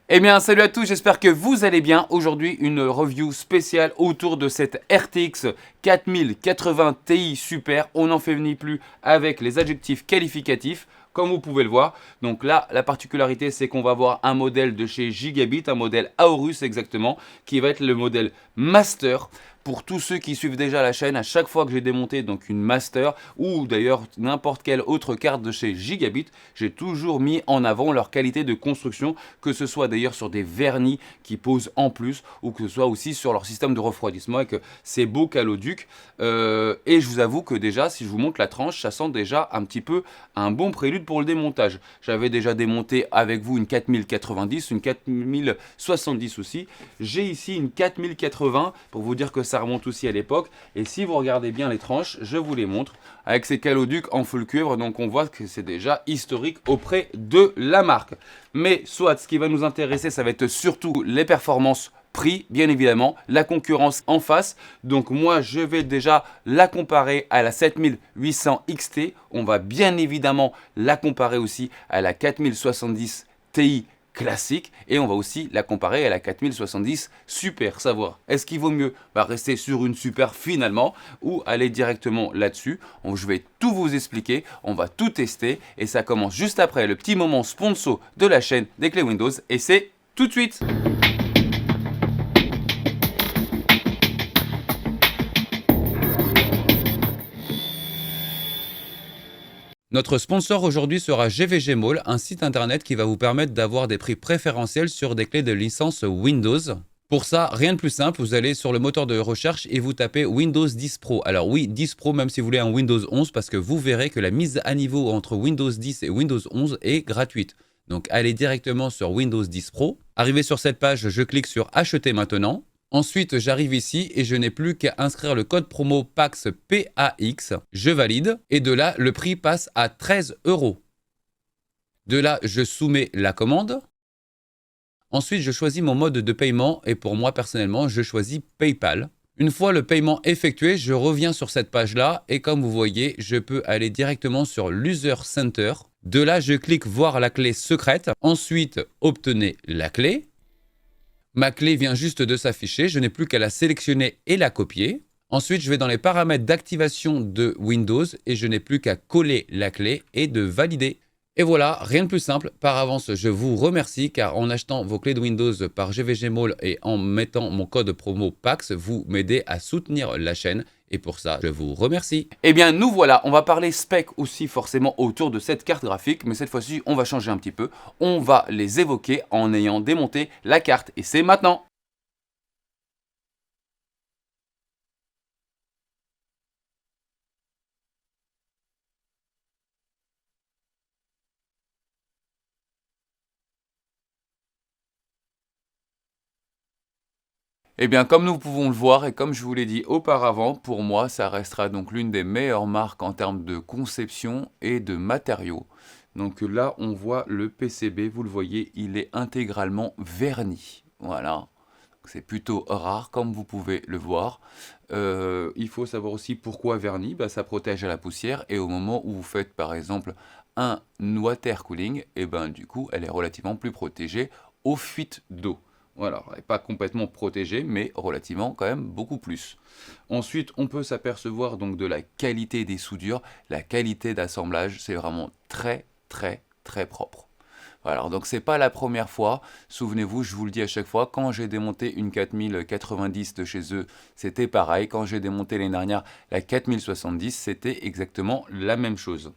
Eh bien, salut à tous, j'espère que vous allez bien. Aujourd'hui, une review spéciale autour de cette RTX 4080 Ti Super. On n'en fait ni plus avec les adjectifs qualificatifs, comme vous pouvez le voir. Donc là, la particularité, c'est qu'on va avoir un modèle de chez Gigabit, un modèle Aorus exactement, qui va être le modèle Master. Pour tous ceux qui suivent déjà la chaîne, à chaque fois que j'ai démonté donc une Master ou d'ailleurs n'importe quelle autre carte de chez Gigabit, j'ai toujours mis en avant leur qualité de construction, que ce soit d'ailleurs sur des vernis qui posent en plus ou que ce soit aussi sur leur système de refroidissement avec ces beaux caloducs. Et je vous avoue que déjà, si je vous montre la tranche, ça sent déjà un petit peu un bon prélude pour le démontage. J'avais déjà démonté avec vous une 4090, une 4070 aussi. J'ai ici une 4080 pour vous dire que ça remonte aussi à l'époque. Et si vous regardez bien les tranches, je vous les montre avec ces caloducs en full cuivre. Donc on voit que c'est déjà historique auprès de la marque. Mais soit ce qui va nous intéresser, ça va être surtout les performances prix, bien évidemment, la concurrence en face. Donc moi, je vais déjà la comparer à la 7800 XT. On va bien évidemment la comparer aussi à la 4070 Ti classique et on va aussi la comparer à la 4070 Super, savoir est-ce qu'il vaut mieux rester sur une Super finalement ou aller directement là-dessus. Je vais tout vous expliquer, on va tout tester et ça commence juste après le petit moment sponsor de la chaîne des clés Windows et c'est tout de suite. Notre sponsor aujourd'hui sera GVG Mall, un site internet qui va vous permettre d'avoir des prix préférentiels sur des clés de licence Windows. Pour ça, rien de plus simple, vous allez sur le moteur de recherche et vous tapez Windows 10 Pro. Alors oui, 10 Pro même si vous voulez un Windows 11 parce que vous verrez que la mise à niveau entre Windows 10 et Windows 11 est gratuite. Donc allez directement sur Windows 10 Pro. Arrivé sur cette page, je clique sur Acheter maintenant. Ensuite, j'arrive ici et je n'ai plus qu'à inscrire le code promo PAX, PAX. Je valide et de là, le prix passe à 13 €. De là, je soumets la commande. Ensuite, je choisis mon mode de paiement et pour moi personnellement, je choisis PayPal. Une fois le paiement effectué, je reviens sur cette page-là et comme vous voyez, je peux aller directement sur l'User Center. De là, je clique voir la clé secrète. Ensuite, obtenez la clé. Ma clé vient juste de s'afficher, je n'ai plus qu'à la sélectionner et la copier. Ensuite, je vais dans les paramètres d'activation de Windows et je n'ai plus qu'à coller la clé et de valider. Et voilà, rien de plus simple. Par avance, je vous remercie car en achetant vos clés de Windows par GVG Mall et en mettant mon code promo PAX, vous m'aidez à soutenir la chaîne. Et pour ça, je vous remercie. Eh bien, nous voilà, on va parler spec aussi forcément autour de cette carte graphique, mais cette fois-ci, on va changer un petit peu. On va les évoquer en ayant démonté la carte, et c'est maintenant. Eh bien, comme nous pouvons le voir et comme je vous l'ai dit auparavant, pour moi, ça restera donc l'une des meilleures marques en termes de conception et de matériaux. Donc là, on voit le PCB, vous le voyez, il est intégralement verni. Voilà, c'est plutôt rare comme vous pouvez le voir. Il faut savoir aussi pourquoi verni, ça protège à la poussière et au moment où vous faites par exemple un water cooling, et du coup, elle est relativement plus protégée aux fuites d'eau. Voilà, elle n'est pas complètement protégée, mais relativement quand même beaucoup plus. Ensuite, on peut s'apercevoir donc de la qualité des soudures, la qualité d'assemblage, c'est vraiment très très très propre. Voilà, alors donc c'est pas la première fois, souvenez-vous, je vous le dis à chaque fois, quand j'ai démonté une 4090 de chez eux, c'était pareil, quand j'ai démonté l'année dernière la 4070, c'était exactement la même chose.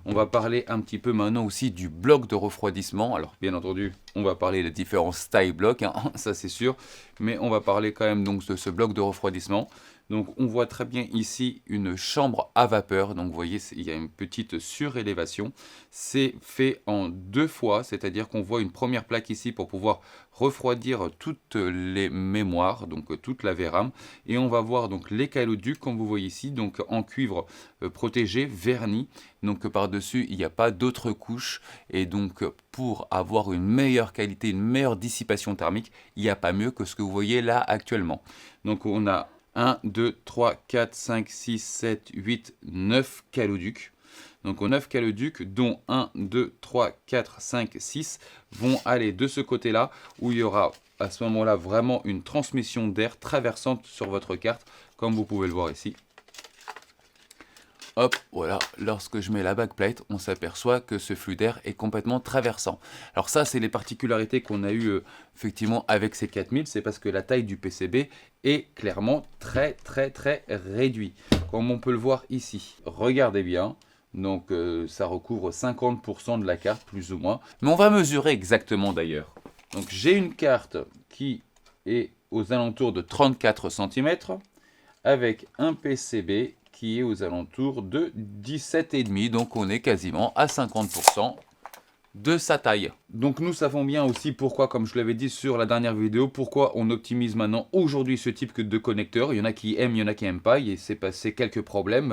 On va parler un petit peu maintenant aussi du bloc de refroidissement. Alors bien entendu, on va parler des différents style blocks, hein, ça c'est sûr. Mais on va parler quand même donc de ce bloc de refroidissement. Donc on voit très bien ici une chambre à vapeur. Donc vous voyez, il y a une petite surélévation. C'est fait en deux fois, c'est-à-dire qu'on voit une première plaque ici pour pouvoir refroidir toutes les mémoires, donc toute la VRAM. Et on va voir donc les caloducs, comme vous voyez ici, donc en cuivre protégé, verni. Donc par-dessus, il n'y a pas d'autres couches. Et donc pour avoir une meilleure qualité, une meilleure dissipation thermique, il n'y a pas mieux que ce que vous voyez là actuellement. Donc on a 1, 2, 3, 4, 5, 6, 7, 8, 9 caloducs. Donc on a 9 caloducs, dont 1, 2, 3, 4, 5, 6 vont aller de ce côté-là, où il y aura à ce moment-là vraiment une transmission d'air traversante sur votre carte, comme vous pouvez le voir ici. Hop, voilà, lorsque je mets la backplate, on s'aperçoit que ce flux d'air est complètement traversant. Alors ça, c'est les particularités qu'on a eues effectivement avec ces 4000, c'est parce que la taille du PCB est clairement très réduite. Comme on peut le voir ici, regardez bien, donc ça recouvre 50% de la carte plus ou moins. Mais on va mesurer exactement d'ailleurs. Donc j'ai une carte qui est aux alentours de 34 cm avec un PCB qui est aux alentours de 17,5, donc on est quasiment à 50% de sa taille. Donc nous savons bien aussi pourquoi, comme je l'avais dit sur la dernière vidéo, pourquoi on optimise maintenant aujourd'hui ce type de connecteur. Il y en a qui aiment, il y en a qui n'aiment pas, il s'est passé quelques problèmes,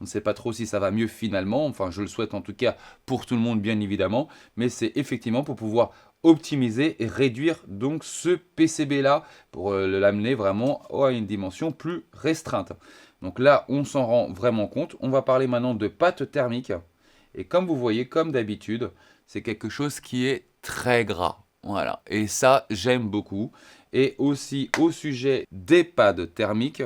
on ne sait pas trop si ça va mieux finalement, enfin je le souhaite en tout cas pour tout le monde bien évidemment, mais c'est effectivement pour pouvoir optimiser et réduire donc ce PCB là pour l'amener vraiment à une dimension plus restreinte. Donc là, on s'en rend vraiment compte. On va parler maintenant de pâte thermique. Et comme vous voyez, comme d'habitude, c'est quelque chose qui est très gras. Voilà. Et ça, j'aime beaucoup. Et aussi, au sujet des pads thermiques,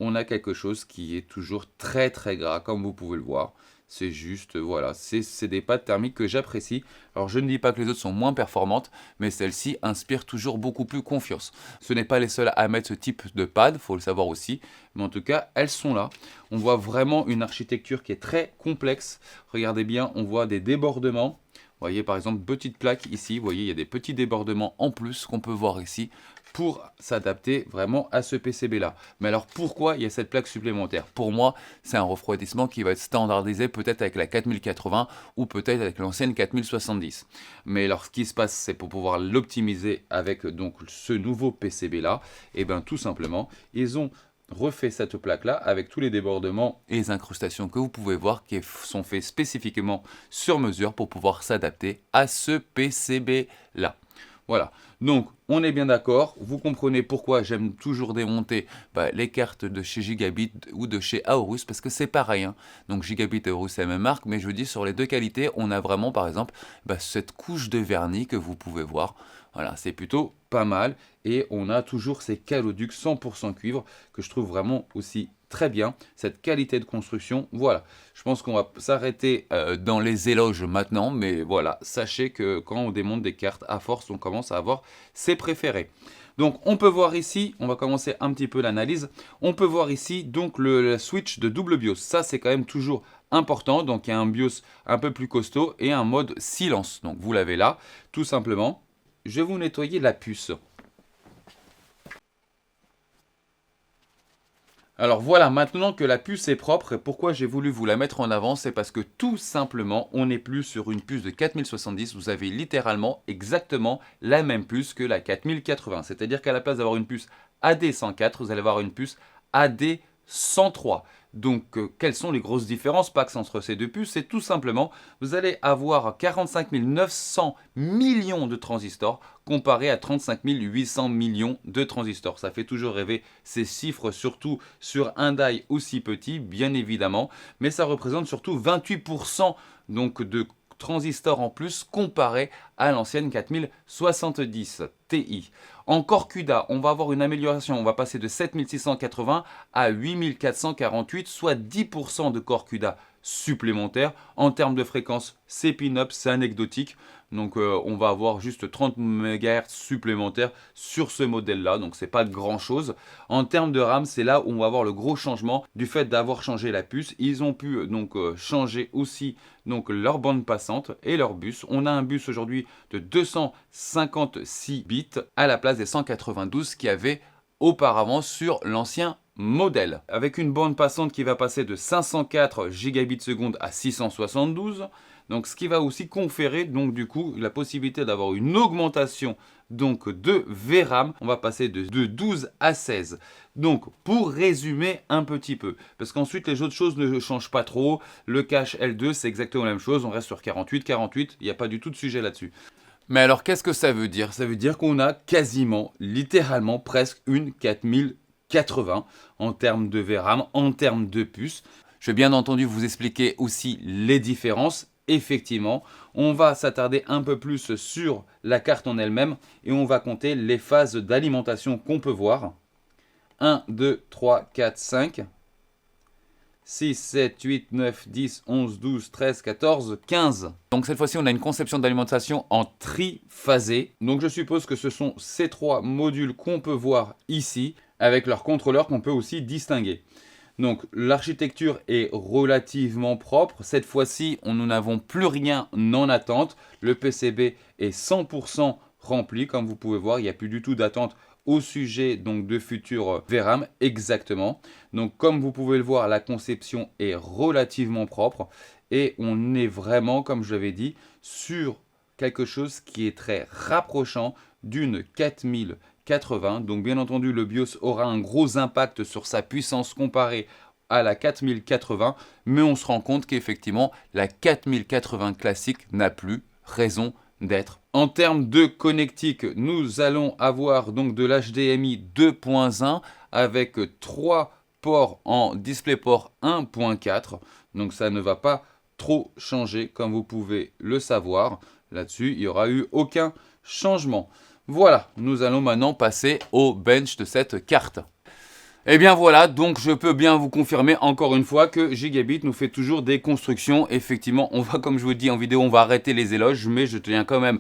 on a quelque chose qui est toujours très gras, comme vous pouvez le voir. C'est juste, voilà, c'est des pads thermiques que j'apprécie. Alors, je ne dis pas que les autres sont moins performantes, mais celles-ci inspirent toujours beaucoup plus confiance. Ce n'est pas les seules à mettre ce type de pad, il faut le savoir aussi. Mais en tout cas, elles sont là. On voit vraiment une architecture qui est très complexe. Regardez bien, on voit des débordements. Vous voyez par exemple, petite plaque ici, vous voyez, il y a des petits débordements en plus qu'on peut voir ici pour s'adapter vraiment à ce PCB là. Mais alors pourquoi il y a cette plaque supplémentaire? Pour moi, c'est un refroidissement qui va être standardisé peut-être avec la 4080 ou peut-être avec l'ancienne 4070. Mais alors ce qui se passe, c'est pour pouvoir l'optimiser avec donc ce nouveau PCB là, et bien tout simplement, ils ont refait cette plaque là avec tous les débordements et les incrustations que vous pouvez voir qui sont faits spécifiquement sur mesure pour pouvoir s'adapter à ce PCB là. Voilà, donc on est bien d'accord, vous comprenez pourquoi j'aime toujours démonter les cartes de chez Gigabit ou de chez Aorus, parce que c'est pareil, hein. Donc Gigabit et Aorus c'est la même marque, mais je vous dis sur les deux qualités, on a vraiment par exemple cette couche de vernis que vous pouvez voir. Voilà, c'est plutôt pas mal, et on a toujours ces caloducs 100% cuivre que je trouve vraiment aussi très bien, cette qualité de construction. Voilà, je pense qu'on va s'arrêter dans les éloges maintenant, mais voilà, sachez que quand on démonte des cartes, à force, on commence à avoir ses préférés. Donc on peut voir ici, on va commencer un petit peu l'analyse, on peut voir ici donc le switch de double BIOS. Ça c'est quand même toujours important, donc il y a un BIOS un peu plus costaud et un mode silence. Donc vous l'avez là, tout simplement. Je vais vous nettoyer la puce. Alors voilà, maintenant que la puce est propre, et pourquoi j'ai voulu vous la mettre en avant, c'est parce que tout simplement, on n'est plus sur une puce de 4070, vous avez littéralement exactement la même puce que la 4080. C'est-à-dire qu'à la place d'avoir une puce AD104, vous allez avoir une puce AD103. Donc, quelles sont les grosses différences PAX entre ces deux puces? C'est tout simplement, vous allez avoir 45 900 millions de transistors comparé à 35 800 millions de transistors. Ça fait toujours rêver ces chiffres, surtout sur un die aussi petit, bien évidemment. Mais ça représente surtout 28% donc de transistors en plus comparé à l'ancienne 4070 Ti. En Core CUDA, on va avoir une amélioration, on va passer de 7680 à 8448, soit 10% de Core CUDA supplémentaire. En termes de fréquence, c'est pin-up, c'est anecdotique. Donc on va avoir juste 30 MHz supplémentaires sur ce modèle-là, donc c'est pas grand chose. En termes de RAM, c'est là où on va avoir le gros changement du fait d'avoir changé la puce. Ils ont pu donc changer aussi donc leur bande passante et leur bus. On a un bus aujourd'hui de 256 bits à la place des 192 qu'il y avait auparavant sur l'ancien modèle, avec une bande passante qui va passer de 504 gigabits seconde à 672. Donc ce qui va aussi conférer donc du coup la possibilité d'avoir une augmentation donc de VRAM. On va passer de 12 à 16. Donc pour résumer un petit peu, parce qu'ensuite les autres choses ne changent pas trop. Le cache L2 c'est exactement la même chose, on reste sur 48, il n'y a pas du tout de sujet là-dessus. Mais alors qu'est-ce que ça veut dire? Ça veut dire qu'on a quasiment, littéralement presque une 4080 en termes de VRAM, en termes de puce. Je vais bien entendu vous expliquer aussi les différences. Effectivement, on va s'attarder un peu plus sur la carte en elle-même et on va compter les phases d'alimentation qu'on peut voir. 1, 2, 3, 4, 5, 6, 7, 8, 9, 10, 11, 12, 13, 14, 15. Donc cette fois-ci, on a une conception d'alimentation en triphasé. Donc je suppose que ce sont ces 3 modules qu'on peut voir ici, avec leur contrôleur qu'on peut aussi distinguer. Donc l'architecture est relativement propre. Cette fois-ci, nous n'avons plus rien en attente. Le PCB est 100% rempli. Comme vous pouvez voir, il n'y a plus du tout d'attente au sujet donc de futurs VRAM. Exactement. Donc comme vous pouvez le voir, la conception est relativement propre. Et on est vraiment, comme je l'avais dit, sur quelque chose qui est très rapprochant d'une 4080. Donc bien entendu, le BIOS aura un gros impact sur sa puissance comparée à la 4080, mais on se rend compte qu'effectivement, la 4080 classique n'a plus raison d'être. En termes de connectique, nous allons avoir donc de l'HDMI 2.1 avec 3 ports en DisplayPort 1.4. Donc ça ne va pas trop changer, comme vous pouvez le savoir. Là-dessus, il n'y aura eu aucun changement. Voilà, nous allons maintenant passer au bench de cette carte. Et bien voilà, donc je peux bien vous confirmer encore une fois que Gigabit nous fait toujours des constructions. Effectivement, on va, comme je vous dis en vidéo, on va arrêter les éloges, mais je tiens quand même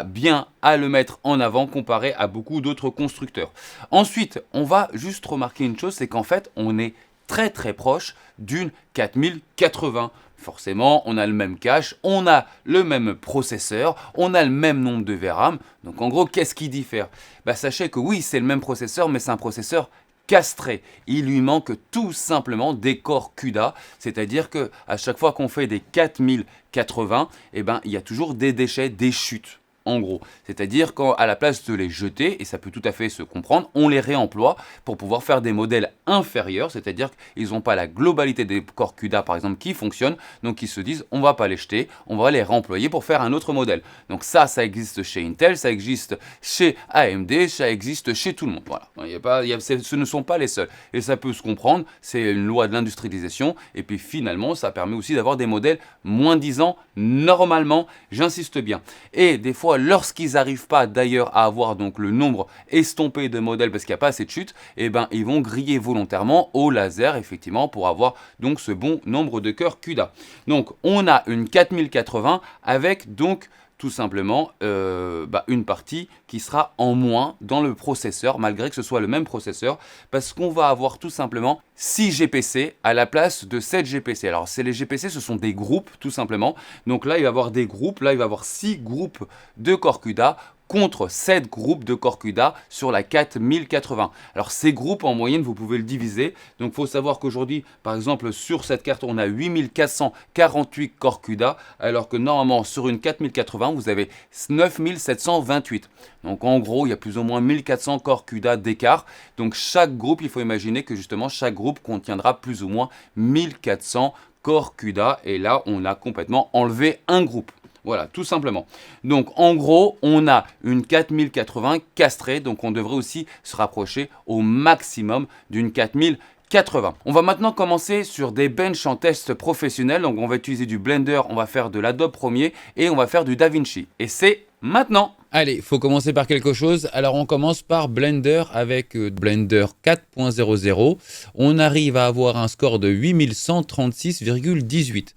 bien à le mettre en avant comparé à beaucoup d'autres constructeurs. Ensuite, on va juste remarquer une chose, c'est qu'en fait, on est très proche d'une 4080. Forcément, on a le même cache, on a le même processeur, on a le même nombre de VRAM. Donc en gros, qu'est-ce qui diffère? Sachez que oui, c'est le même processeur, mais c'est un processeur castré. Il lui manque tout simplement des corps CUDA, c'est-à-dire que à chaque fois qu'on fait des 4080, il y a toujours des déchets, des chutes. En gros, c'est-à-dire qu'à la place de les jeter, et ça peut tout à fait se comprendre, on les réemploie pour pouvoir faire des modèles inférieurs, c'est-à-dire qu'ils n'ont pas la globalité des corps CUDA par exemple qui fonctionnent, donc ils se disent on va pas les jeter, on va les réemployer pour faire un autre modèle. Donc ça existe chez Intel, ça existe chez AMD, ça existe chez tout le monde. Voilà, ce ne sont pas les seuls, et ça peut se comprendre, c'est une loi de l'industrialisation, et puis finalement ça permet aussi d'avoir des modèles moins 10 ans normalement, j'insiste bien. Et des fois, lorsqu'ils n'arrivent pas d'ailleurs à avoir donc le nombre estompé de modèles parce qu'il n'y a pas assez de chutes, ils vont griller volontairement au laser effectivement pour avoir donc ce bon nombre de cœurs CUDA. Donc on a une 4080 avec donc tout simplement une partie qui sera en moins dans le processeur, malgré que ce soit le même processeur, parce qu'on va avoir tout simplement 6 GPC à la place de 7 GPC. Alors, les GPC, ce sont des groupes, tout simplement. Donc là, il va y avoir des groupes, là, il va y avoir 6 groupes de corps CUDA contre 7 groupes de corps CUDA sur la 4080. Alors ces groupes en moyenne vous pouvez le diviser, donc il faut savoir qu'aujourd'hui par exemple sur cette carte on a 8448 corps CUDA alors que normalement sur une 4080 vous avez 9728. Donc en gros il y a plus ou moins 1400 corps CUDA d'écart, donc chaque groupe il faut imaginer que justement chaque groupe contiendra plus ou moins 1400 corps CUDA et là on a complètement enlevé un groupe. Voilà, tout simplement. Donc, en gros, on a une 4080 castrée. Donc, on devrait aussi se rapprocher au maximum d'une 4080. On va maintenant commencer sur des benches en test professionnel. Donc, on va utiliser du Blender, on va faire de l'Adobe Premiere et on va faire du DaVinci. Et c'est maintenant. Allez, il faut commencer par quelque chose. Alors, on commence par Blender avec Blender 4.00. On arrive à avoir un score de 8136,18.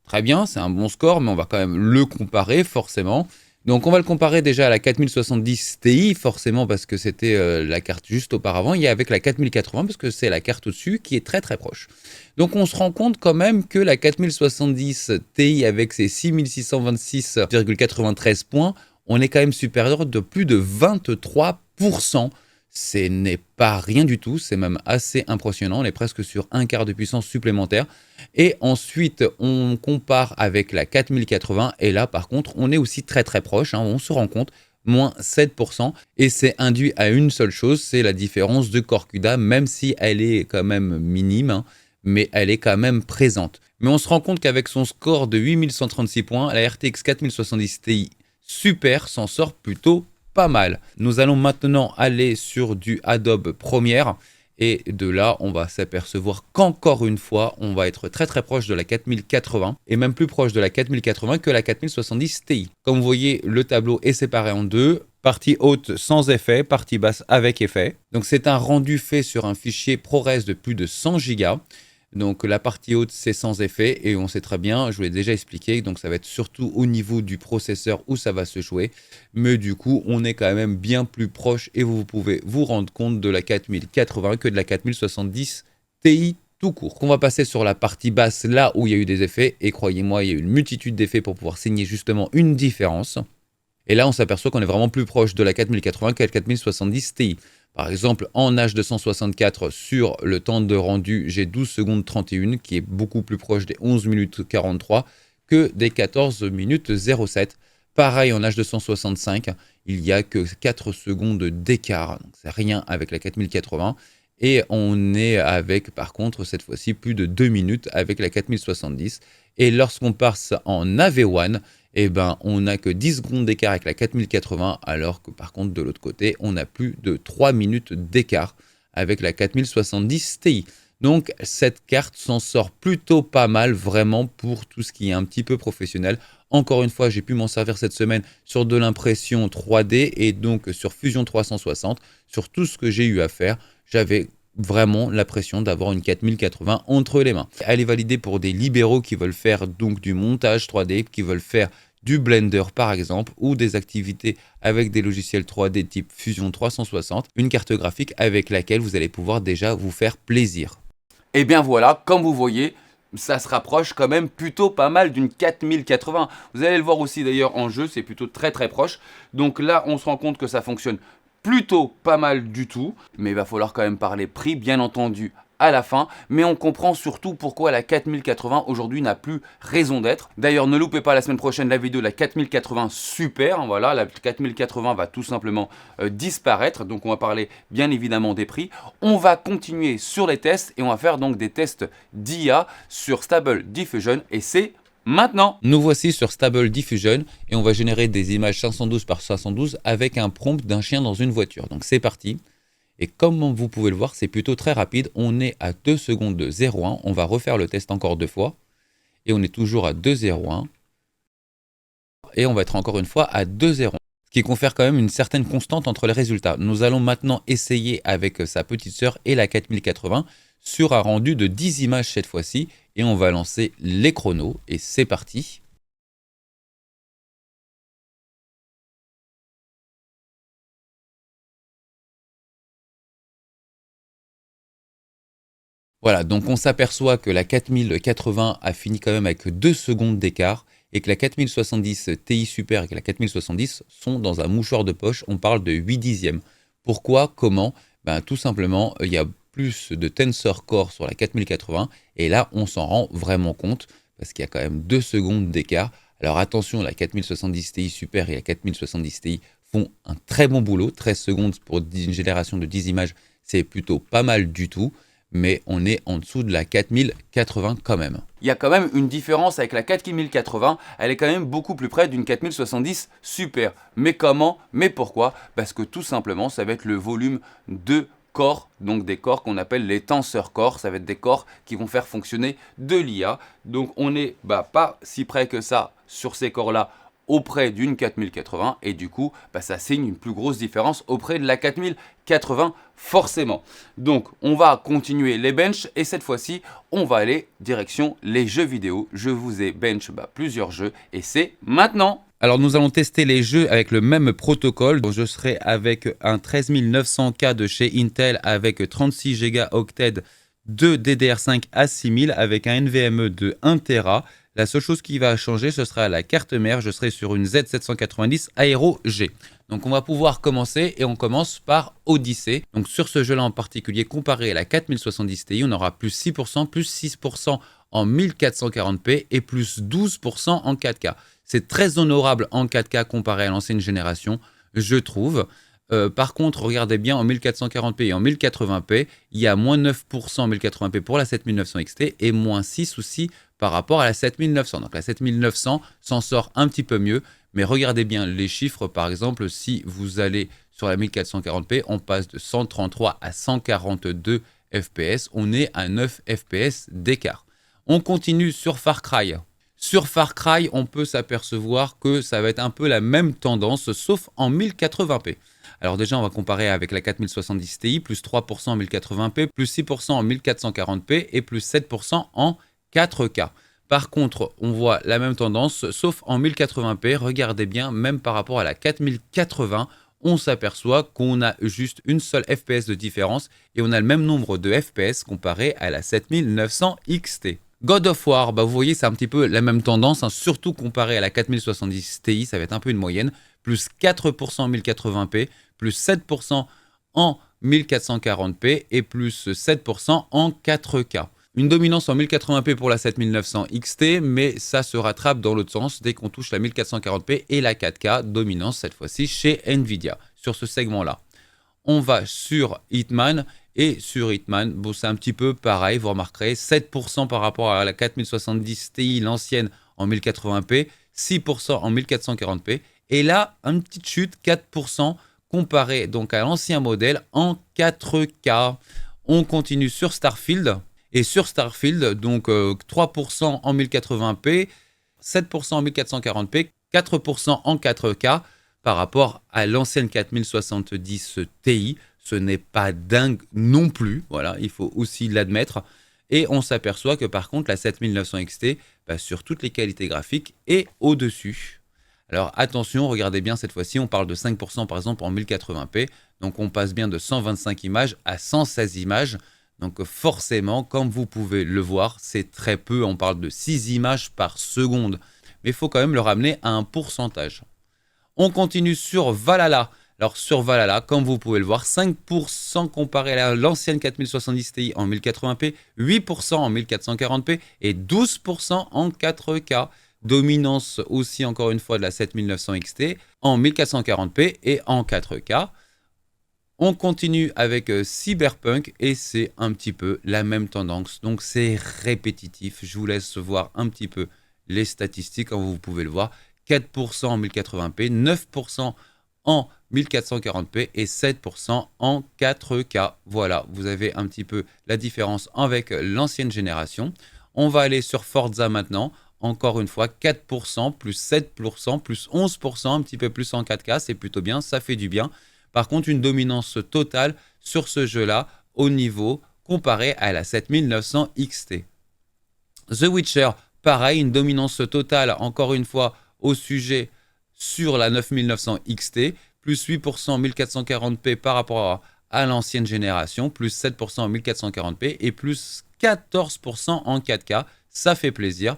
Très bien, c'est un bon score, mais on va quand même le comparer forcément. Donc on va le comparer déjà à la 4070 Ti, forcément parce que c'était la carte juste auparavant, et avec la 4080 parce que c'est la carte au-dessus qui est très proche. Donc on se rend compte quand même que la 4070 Ti avec ses 6626,93 points, on est quand même supérieur de plus de 23%. Ce n'est pas rien du tout, c'est même assez impressionnant, on est presque sur un quart de puissance supplémentaire. Et ensuite, on compare avec la 4080, et là par contre, on est aussi très proche, on se rend compte, moins 7%, et c'est induit à une seule chose, c'est la différence de corps CUDA, même si elle est quand même minime, mais elle est quand même présente. Mais on se rend compte qu'avec son score de 8136 points, la RTX 4070 Ti Super s'en sort plutôt pas mal. Nous allons maintenant aller sur du Adobe Premiere Et de là, on va s'apercevoir qu'encore une fois, on va être très très proche de la 4080 et même plus proche de la 4080 que la 4070 Ti. Comme vous voyez, le tableau est séparé en deux. Partie haute sans effet, partie basse avec effet. Donc c'est un rendu fait sur un fichier ProRes de plus de 100 Go. Donc la partie haute c'est sans effet et on sait très bien, je vous l'ai déjà expliqué, donc ça va être surtout au niveau du processeur où ça va se jouer. Mais du coup on est quand même bien plus proche et vous pouvez vous rendre compte de la 4080 que de la 4070 Ti tout court. On va passer sur la partie basse là où il y a eu des effets et croyez-moi il y a eu une multitude d'effets pour pouvoir signer justement une différence. Et là on s'aperçoit qu'on est vraiment plus proche de la 4080 que la 4070 Ti. Par exemple, en H264, sur le temps de rendu, j'ai 12 secondes 31, qui est beaucoup plus proche des 11 minutes 43 que des 14 minutes 07. Pareil, en H265, il n'y a que 4 secondes d'écart. C'est rien avec la 4080. Et on est avec, par contre, cette fois-ci, plus de 2 minutes avec la 4070. Et lorsqu'on passe en AV1, eh ben, on n'a que 10 secondes d'écart avec la 4080, alors que par contre, de l'autre côté, on a plus de 3 minutes d'écart avec la 4070 Ti. Donc, cette carte s'en sort plutôt pas mal, vraiment, pour tout ce qui est un petit peu professionnel. Encore une fois, j'ai pu m'en servir cette semaine sur de l'impression 3D et donc sur Fusion 360. Sur tout ce que j'ai eu à faire, j'avais vraiment l'impression d'avoir une 4080 entre les mains. Elle est validée pour des libéraux qui veulent faire donc du montage 3D, qui veulent faire du Blender par exemple, ou des activités avec des logiciels 3D type Fusion 360, une carte graphique avec laquelle vous allez pouvoir déjà vous faire plaisir. Et bien voilà, comme vous voyez, ça se rapproche quand même plutôt pas mal d'une 4080. Vous allez le voir aussi d'ailleurs en jeu, c'est plutôt très très proche. Donc là, on se rend compte que ça fonctionne plutôt pas mal du tout. Mais il va falloir quand même parler prix, bien entendu, à la fin, mais on comprend surtout pourquoi la 4080 aujourd'hui n'a plus raison d'être. D'ailleurs, ne loupez pas la semaine prochaine la vidéo de la 4080 Super. Voilà, la 4080 va tout simplement disparaître. Donc on va parler bien évidemment des prix. On va continuer sur les tests et on va faire donc des tests d'IA sur Stable Diffusion et c'est maintenant. Nous voici sur Stable Diffusion et on va générer des images 512 par 512 avec un prompt d'un chien dans une voiture. Donc c'est parti. Et comme vous pouvez le voir, c'est plutôt très rapide. On est à 2 secondes de 0,1. On va refaire le test encore 2 fois. Et on est toujours à 2,01. Et on va être encore une fois à 2,01. Ce qui confère quand même une certaine constante entre les résultats. Nous allons maintenant essayer avec sa petite sœur et la 4080 sur un rendu de 10 images cette fois-ci. Et on va lancer les chronos. Et c'est parti. Voilà, donc on s'aperçoit que la 4080 a fini quand même avec 2 secondes d'écart et que la 4070 Ti Super et que la 4070 sont dans un mouchoir de poche, on parle de 8 dixièmes. Pourquoi? Comment? Ben, tout simplement, il y a plus de Tensor Core sur la 4080 et là on s'en rend vraiment compte parce qu'il y a quand même 2 secondes d'écart. Alors attention, la 4070 Ti Super et la 4070 Ti font un très bon boulot, 13 secondes pour une génération de 10 images, c'est plutôt pas mal du tout. Mais on est en dessous de la 4080 quand même. Il y a quand même une différence avec la 4080, elle est quand même beaucoup plus près d'une 4070 Super. Mais comment? Mais pourquoi? Parce que tout simplement, ça va être le volume de corps, donc des corps qu'on appelle les tenseur corps, ça va être des corps qui vont faire fonctionner de l'IA. Donc on n'est pas si près que ça sur ces corps-là auprès d'une 4080 et du coup ça signe une plus grosse différence auprès de la 4080 forcément. Donc on va continuer les benches et cette fois-ci on va aller direction les jeux vidéo. Je vous ai bench plusieurs jeux et c'est maintenant. Alors nous allons tester les jeux avec le même protocole. Je serai avec un 13900K de chez Intel avec 36 Go octet de DDR5 à 6000 avec un NVMe de 1 Tera. La seule chose qui va changer, ce sera la carte mère. Je serai sur une Z790 Aero G. Donc on va pouvoir commencer et on commence par Odyssey. Donc sur ce jeu-là en particulier, comparé à la 4070 Ti, on aura plus 6%, plus 6% en 1440p et plus 12% en 4K. C'est très honorable en 4K comparé à l'ancienne génération, je trouve. Par contre, regardez bien en 1440p et en 1080p, il y a moins 9% en 1080p pour la 7900 XT et moins 6 aussi par rapport à la 7900. Donc la 7900 s'en sort un petit peu mieux, mais regardez bien les chiffres. Par exemple, si vous allez Sur la 1440p, on passe de 133 à 142 fps. On est à 9 fps d'écart. On continue sur Far Cry. Sur Far Cry, on peut s'apercevoir que ça va être un peu la même tendance, sauf en 1080p. Alors déjà, on va comparer avec la 4070 Ti, plus 3% en 1080p, plus 6% en 1440p et plus 7% en 4K. Par contre, on voit la même tendance, sauf en 1080p. Regardez bien, même par rapport à la 4080, on s'aperçoit qu'on a juste une seule FPS de différence et on a le même nombre de FPS comparé à la 7900 XT. God of War, vous voyez, c'est un petit peu la même tendance, surtout comparé à la 4070 Ti, ça va être un peu une moyenne, plus 4% en 1080p, plus 7% en 1440p et plus 7% en 4K. Une dominance en 1080p pour la 7900 XT, mais ça se rattrape dans l'autre sens dès qu'on touche la 1440p et la 4K, dominance cette fois-ci chez Nvidia, sur ce segment-là. On va sur Hitman, et sur Hitman, c'est un petit peu pareil, vous remarquerez, 7% par rapport à la 4070 Ti, l'ancienne en 1080p, 6% en 1440p, et là, une petite chute, 4% comparé donc à l'ancien modèle en 4K. On continue sur Starfield, et sur Starfield, donc 3% en 1080p, 7% en 1440p, 4% en 4K par rapport à l'ancienne 4070 Ti. Ce n'est pas dingue non plus, voilà, il faut aussi l'admettre. Et on s'aperçoit que par contre, la 7900 XT, sur toutes les qualités graphiques, est au-dessus. Alors attention, regardez bien cette fois-ci, on parle de 5% par exemple en 1080p. Donc on passe bien de 125 images à 116 images. Donc forcément, comme vous pouvez le voir, c'est très peu, on parle de 6 images par seconde. Mais il faut quand même le ramener à un pourcentage. On continue sur Valhalla. Alors sur Valhalla, comme vous pouvez le voir, 5% comparé à l'ancienne 4070 Ti en 1080p, 8% en 1440p et 12% en 4K. Dominance aussi encore une fois de la 7900 XT en 1440p et en 4K. On continue avec Cyberpunk et c'est un petit peu la même tendance. Donc c'est répétitif. Je vous laisse voir un petit peu les statistiques comme vous pouvez le voir. 4% en 1080p, 9% en 1440p et 7% en 4K. Voilà, vous avez un petit peu la différence avec l'ancienne génération. On va aller sur Forza maintenant. Encore une fois, 4%, plus 7%, plus 11%, un petit peu plus en 4K. C'est plutôt bien, ça fait du bien. Par contre, une dominance totale sur ce jeu-là au niveau comparé à la 7900 XT. The Witcher, pareil, une dominance totale, encore une fois, au sujet sur la 9900 XT, plus 8% en 1440p par rapport à l'ancienne génération, plus 7% en 1440p et plus 14% en 4K. Ça fait plaisir.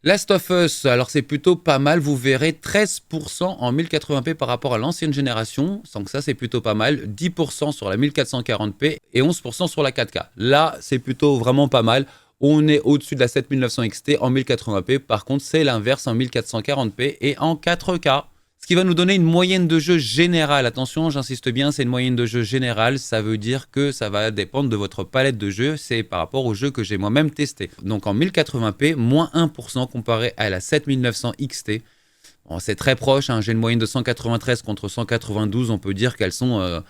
Last of Us, alors c'est plutôt pas mal, vous verrez 13% en 1080p par rapport à l'ancienne génération, donc ça c'est plutôt pas mal, 10% sur la 1440p et 11% sur la 4K. Là c'est plutôt vraiment pas mal, on est au-dessus de la 7900 XT en 1080p, par contre c'est l'inverse en 1440p et en 4K. Ce qui va nous donner une moyenne de jeu générale. Attention, j'insiste bien, c'est une moyenne de jeu générale. Ça veut dire que ça va dépendre de votre palette de jeux. C'est par rapport aux jeux que j'ai moi-même testés. Donc en 1080p, moins 1% comparé à la 7900 XT. Bon, c'est très proche, j'ai une moyenne de 193 contre 192. On peut dire qu'elles sont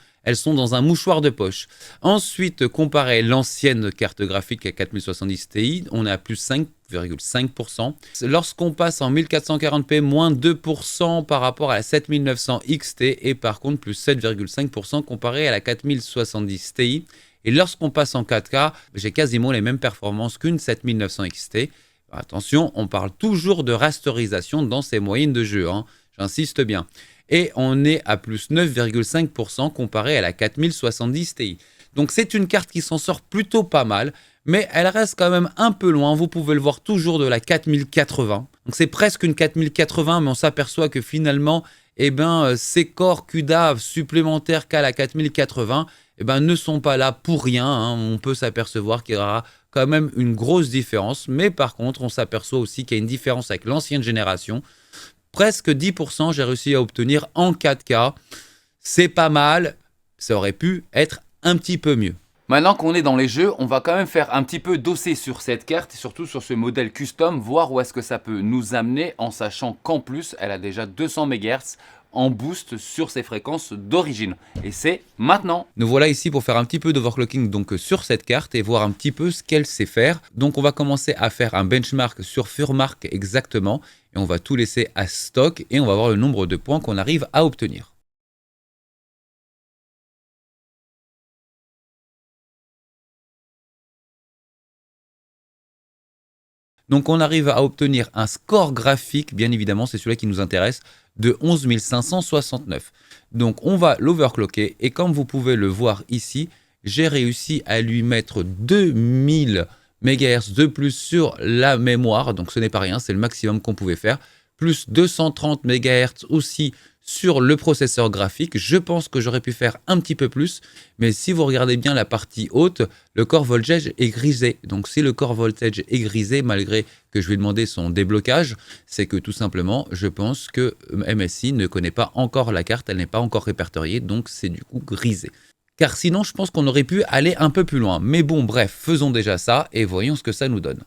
dans un mouchoir de poche. Ensuite, comparé l'ancienne carte graphique à 4070 Ti, on est à plus 5,5%. Lorsqu'on passe en 1440p, moins 2% par rapport à la 7900 XT et par contre plus 7,5% comparé à la 4070 Ti. Et lorsqu'on passe en 4K, j'ai quasiment les mêmes performances qu'une 7900 XT. Attention, on parle toujours de rasterisation dans ces moyennes de jeu, j'insiste bien. Et on est à plus 9,5% comparé à la 4070 Ti. Donc c'est une carte qui s'en sort plutôt pas mal, mais elle reste quand même un peu loin. Vous pouvez le voir toujours de la 4080. Donc c'est presque une 4080, mais on s'aperçoit que finalement, ces corps CUDA supplémentaires qu'à la 4080 ne sont pas là pour rien. On peut s'apercevoir qu'il y aura quand même une grosse différence, mais par contre, on s'aperçoit aussi qu'il y a une différence avec l'ancienne génération. Presque 10%, j'ai réussi à obtenir en 4K. C'est pas mal, ça aurait pu être un petit peu mieux. Maintenant qu'on est dans les jeux, on va quand même faire un petit peu dossier sur cette carte et surtout sur ce modèle custom, voir où est-ce que ça peut nous amener en sachant qu'en plus, elle a déjà 200 MHz en boost sur ses fréquences d'origine. Et c'est maintenant. Nous voilà ici pour faire un petit peu d'overclocking donc sur cette carte et voir un petit peu ce qu'elle sait faire. Donc on va commencer à faire un benchmark sur Furmark exactement et on va tout laisser à stock et on va voir le nombre de points qu'on arrive à obtenir. Donc on arrive à obtenir un score graphique, bien évidemment, c'est celui-là qui nous intéresse, de 11 569. Donc on va l'overclocker et comme vous pouvez le voir ici, j'ai réussi à lui mettre 2000 MHz de plus sur la mémoire, donc ce n'est pas rien, c'est le maximum qu'on pouvait faire, plus 230 MHz aussi sur le processeur graphique. Je pense que j'aurais pu faire un petit peu plus, mais si vous regardez bien la partie haute, le core voltage est grisé. Donc si le core voltage est grisé, malgré que je lui ai demandé son déblocage, c'est que tout simplement, je pense que MSI ne connaît pas encore la carte, elle n'est pas encore répertoriée, donc c'est du coup grisé. Car sinon, je pense qu'on aurait pu aller un peu plus loin. Mais bon, bref, faisons déjà ça et voyons ce que ça nous donne.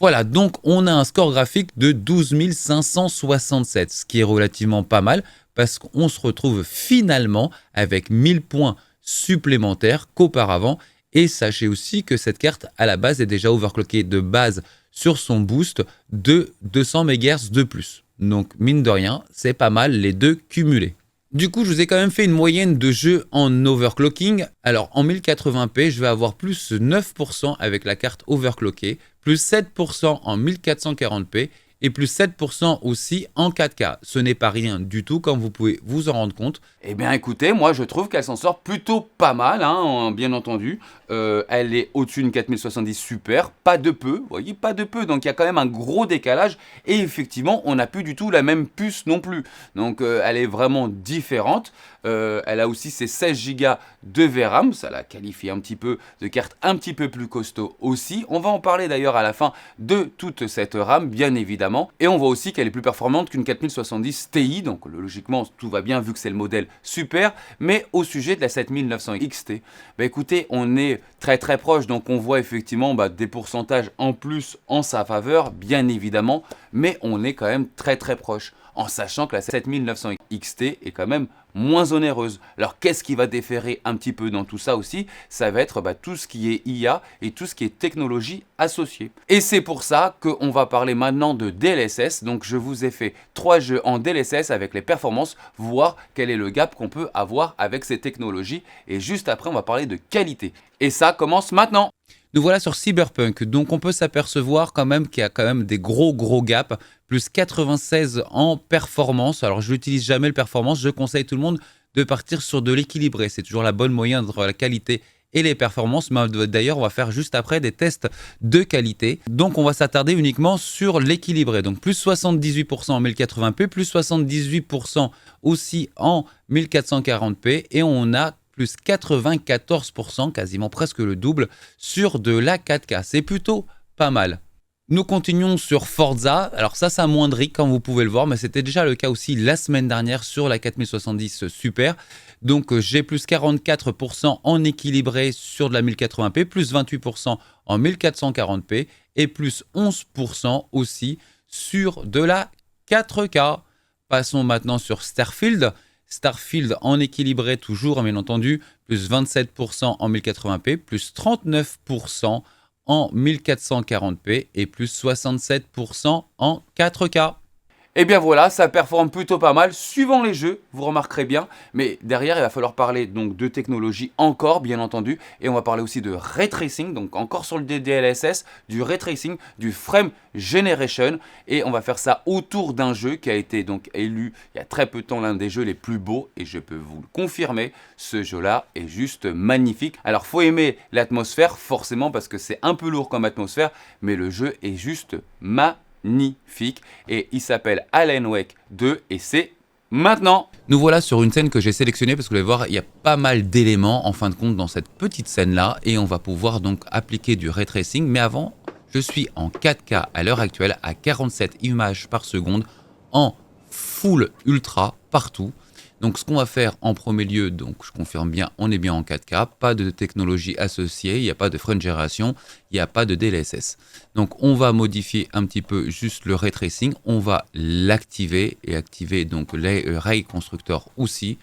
Voilà, donc on a un score graphique de 12 567, ce qui est relativement pas mal parce qu'on se retrouve finalement avec 1000 points supplémentaires qu'auparavant. Et sachez aussi que cette carte à la base est déjà overclockée de base sur son boost de 200 MHz de plus. Donc mine de rien, c'est pas mal les deux cumulés. Du coup, je vous ai quand même fait une moyenne de jeux en overclocking. Alors, en 1080p, je vais avoir plus 9% avec la carte overclockée, plus 7% en 1440p et plus 7% aussi en 4K. Ce n'est pas rien du tout, comme vous pouvez vous en rendre compte. Eh bien, écoutez, moi, je trouve qu'elle s'en sort plutôt pas mal, hein, bien entendu. Elle est au-dessus d'une 4070 Super, pas de peu, vous voyez, pas de peu. Donc, il y a quand même un gros décalage. Et effectivement, on n'a plus du tout la même puce non plus. Donc, elle est vraiment différente. Elle a aussi ses 16 Go de VRAM, ça la qualifie un petit peu de carte un petit peu plus costaud aussi. On va en parler d'ailleurs à la fin de toute cette RAM, bien évidemment. Et on voit aussi qu'elle est plus performante qu'une 4070 Ti, donc logiquement tout va bien vu que c'est le modèle super. Mais au sujet de la 7900 XT, bah écoutez, on est très proche, donc on voit effectivement des pourcentages en plus en sa faveur, bien évidemment, mais on est quand même très proche, en sachant que la 7900 XT est quand même moins onéreuse. Alors qu'est-ce qui va déférer un petit peu dans tout ça aussi? Ça va être tout ce qui est IA et tout ce qui est technologie associée. Et c'est pour ça qu'on va parler maintenant de DLSS. Donc je vous ai fait 3 jeux en DLSS avec les performances, voir quel est le gap qu'on peut avoir avec ces technologies. Et juste après, on va parler de qualité. Et ça commence maintenant. Nous voilà sur Cyberpunk, donc on peut s'apercevoir quand même qu'il y a quand même des gros gaps, plus 96 en performance. Alors je n'utilise jamais le performance, je conseille tout le monde de partir sur de l'équilibré, c'est toujours la bonne moyenne entre la qualité et les performances, mais d'ailleurs on va faire juste après des tests de qualité. Donc on va s'attarder uniquement sur l'équilibré, donc plus 78% en 1080p, plus 78% aussi en 1440p, et on a plus 94%, quasiment presque le double, sur de la 4K. C'est plutôt pas mal. Nous continuons sur Forza. Alors ça s'amoindrit comme vous pouvez le voir, mais c'était déjà le cas aussi la semaine dernière sur la 4070 Super. Donc j'ai plus 44% en équilibré sur de la 1080p, plus 28% en 1440p et plus 11% aussi sur de la 4K. Passons maintenant sur Starfield. Starfield en équilibré toujours, bien entendu, plus 27% en 1080p, plus 39% en 1440p et plus 67% en 4K. Et bien voilà, ça performe plutôt pas mal, suivant les jeux, vous remarquerez bien. Mais derrière, il va falloir parler donc de technologie encore, bien entendu. Et on va parler aussi de ray tracing, donc encore sur le DLSS, du ray tracing, du frame generation. Et on va faire ça autour d'un jeu qui a été donc élu il y a très peu de temps l'un des jeux les plus beaux. Et je peux vous le confirmer, ce jeu-là est juste magnifique. Alors, faut aimer l'atmosphère, forcément, parce que c'est un peu lourd comme atmosphère. Mais le jeu est juste magnifique et il s'appelle Alan Wake 2 et c'est maintenant. Nous voilà sur une scène que j'ai sélectionnée parce que vous allez voir, il y a pas mal d'éléments en fin de compte dans cette petite scène là et on va pouvoir donc appliquer du ray tracing. Mais avant, je suis en 4K à l'heure actuelle à 47 images par seconde en full ultra partout. Donc ce qu'on va faire en premier lieu, donc je confirme bien, on est bien en 4K, pas de technologie associée, il n'y a pas de frame generation, il n'y a pas de DLSS. Donc on va modifier un petit peu juste le ray tracing, on va l'activer et activer donc les ray constructor aussi.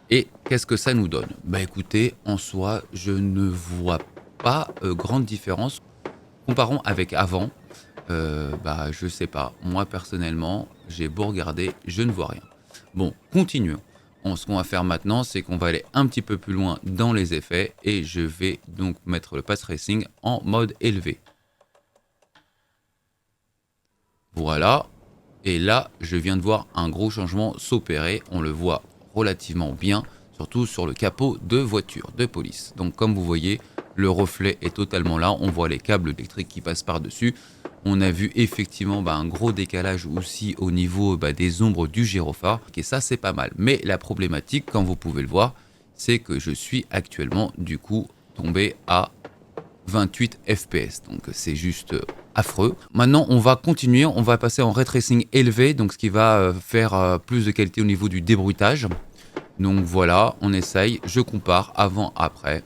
Et qu'est-ce que ça nous donne? Bah écoutez, en soi, je ne vois pas grande différence. Comparons avec avant, bah je sais pas. Moi personnellement, j'ai beau regarder, je ne vois rien. Bon, continuons. Ce qu'on va faire maintenant, c'est qu'on va aller un petit peu plus loin dans les effets et je vais donc mettre le path tracing en mode élevé. Voilà. Et là, je viens de voir un gros changement s'opérer. On le voit relativement bien, surtout sur le capot de voiture de police. Donc comme vous voyez, le reflet est totalement là. On voit les câbles électriques qui passent par-dessus. On a vu effectivement un gros décalage aussi au niveau des ombres du gyrophare. Et ça, c'est pas mal. Mais la problématique, comme vous pouvez le voir, c'est que je suis actuellement du coup tombé à 28 fps, donc c'est juste affreux. Maintenant on va continuer, on va passer en ray tracing élevé, donc ce qui va faire plus de qualité au niveau du débruitage. Donc voilà, on essaye, je compare avant après.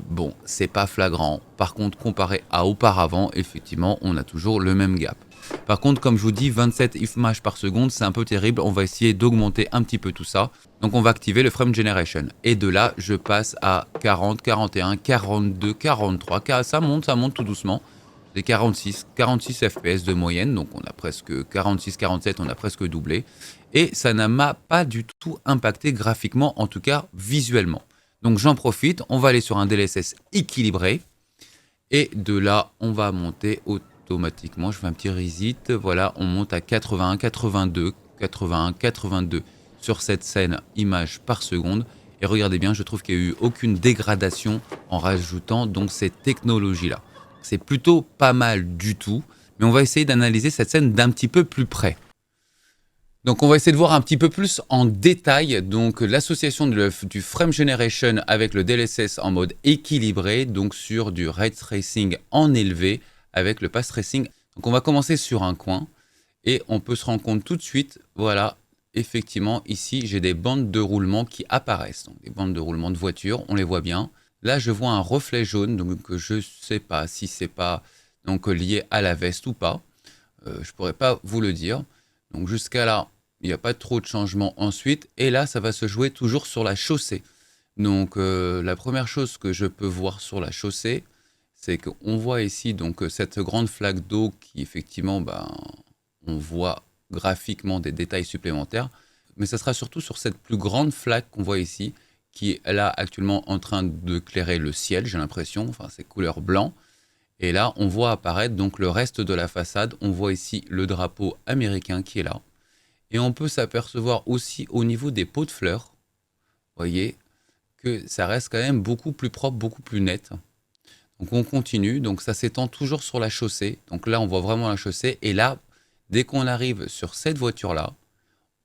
Bon, c'est pas flagrant, par contre comparé à auparavant, effectivement on a toujours le même gap. Par contre, comme je vous dis, 27 images par seconde, c'est un peu terrible. On va essayer d'augmenter un petit peu tout ça. Donc on va activer le frame generation. Et de là, je passe à 40, 41, 42, 43. Ça monte tout doucement. C'est 46 fps de moyenne. Donc on a presque 46, 47, on a presque doublé. Et ça ne m'a pas du tout impacté graphiquement, en tout cas visuellement. Donc j'en profite, on va aller sur un DLSS équilibré. Et de là, on va monter automatiquement. Je fais un petit reset. Voilà, on monte à 81, 82, 81, 82 sur cette scène images par seconde. Et regardez bien, je trouve qu'il n'y a eu aucune dégradation en rajoutant donc ces technologies-là. C'est plutôt pas mal du tout. Mais on va essayer d'analyser cette scène d'un petit peu plus près. Donc on va essayer de voir un petit peu plus en détail donc l'association du frame generation avec le DLSS en mode équilibré, donc sur du ray tracing en élevé avec le path tracing. Donc on va commencer sur un coin et on peut se rendre compte tout de suite, voilà, effectivement ici j'ai des bandes de roulement qui apparaissent, donc des bandes de roulement de voiture, on les voit bien. Là je vois un reflet jaune, donc je ne sais pas si c'est pas donc lié à la veste ou pas, je pourrais pas vous le dire. Donc jusqu'à là, il n'y a pas trop de changement ensuite. Et là, ça va se jouer toujours sur la chaussée. Donc la première chose que je peux voir sur la chaussée, c'est qu'on voit ici donc cette grande flaque d'eau qui effectivement, on voit graphiquement des détails supplémentaires. Mais ça sera surtout sur cette plus grande flaque qu'on voit ici, qui est là actuellement en train de clairer le ciel, j'ai l'impression. Enfin, c'est couleur blanc. Et là, on voit apparaître donc le reste de la façade. On voit ici le drapeau américain qui est là. Et on peut s'apercevoir aussi au niveau des pots de fleurs, vous voyez, que ça reste quand même beaucoup plus propre, beaucoup plus net. Donc on continue, donc ça s'étend toujours sur la chaussée. Donc là, on voit vraiment la chaussée. Et là, dès qu'on arrive sur cette voiture-là,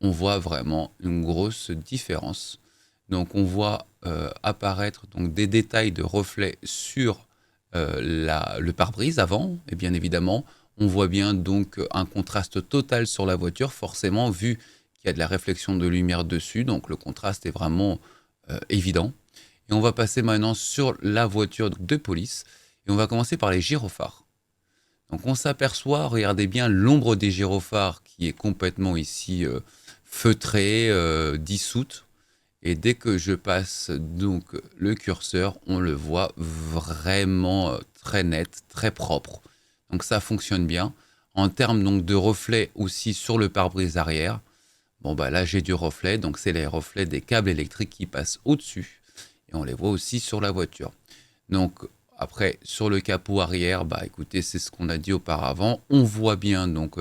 on voit vraiment une grosse différence. Donc on voit apparaître donc, des détails de reflets sur le pare-brise avant, et bien évidemment, on voit bien donc un contraste total sur la voiture, forcément vu qu'il y a de la réflexion de lumière dessus, donc le contraste est vraiment évident. Et on va passer maintenant sur la voiture de police, et on va commencer par les gyrophares. Donc on s'aperçoit, regardez bien l'ombre des gyrophares qui est complètement ici feutrée, dissoute. Et dès que je passe donc le curseur, on le voit vraiment très net, très propre. Donc ça fonctionne bien. En termes donc de reflets aussi sur le pare-brise arrière, bon là j'ai du reflet, donc c'est les reflets des câbles électriques qui passent au-dessus. Et on les voit aussi sur la voiture. Donc après sur le capot arrière, écoutez, c'est ce qu'on a dit auparavant. On voit bien donc